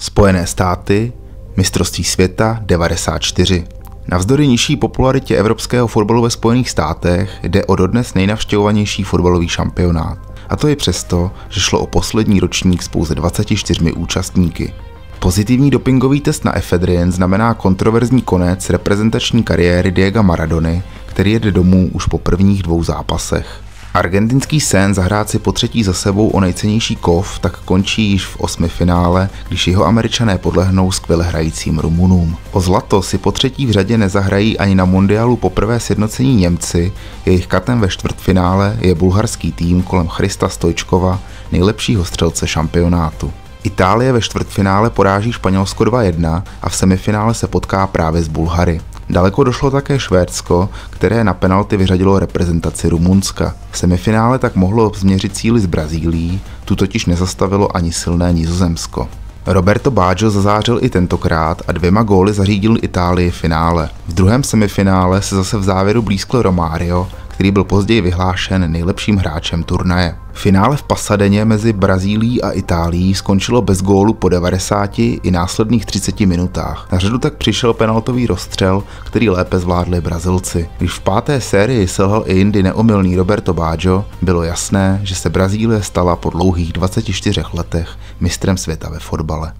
Spojené státy, mistrovství světa 94. Navzdory nižší popularitě evropského fotbalu ve Spojených státech jde o dodnes nejnavštěvovanější fotbalový šampionát. A to i přesto, že šlo o poslední ročník s pouze 24 účastníky. Pozitivní dopingový test na efedrin znamená kontroverzní konec reprezentační kariéry Diega Maradony, který jede domů už po prvních 2 zápasech. Argentinský sen zahrát si po třetí za sebou o nejcennější kov tak končí již v 8finále, když jeho Američané podlehnou skvěle hrajícím Rumunům. O zlato si po třetí v řadě nezahrají ani na mundialu poprvé sjednocení Němci, jejich katem ve čtvrtfinále je bulharský tým kolem Christa Stojčkova, nejlepšího střelce šampionátu. Itálie ve čtvrtfinále poráží Španělsko 2-1 a v semifinále se potká právě s Bulhary. Daleko došlo také Švédsko, které na penalty vyřadilo reprezentaci Rumunska. V semifinále tak mohlo změřit síly s Brazílií, tu totiž nezastavilo ani silné Nizozemsko. Roberto Baggio zazářil i tentokrát a 2 góly zařídil Itálii v finále. V druhém semifinále se zase v závěru blízkl Romário, který byl později vyhlášen nejlepším hráčem turnaje. Finále v Pasadeně mezi Brazílií a Itálií skončilo bez gólu po 90 i následných 30 minutách. Na řadu tak přišel penaltový rozstřel, který lépe zvládli Brazilci. Když v 5. sérii selhal i jindy neomylný Roberto Baggio, bylo jasné, že se Brazílie stala po dlouhých 24 letech mistrem světa ve fotbale.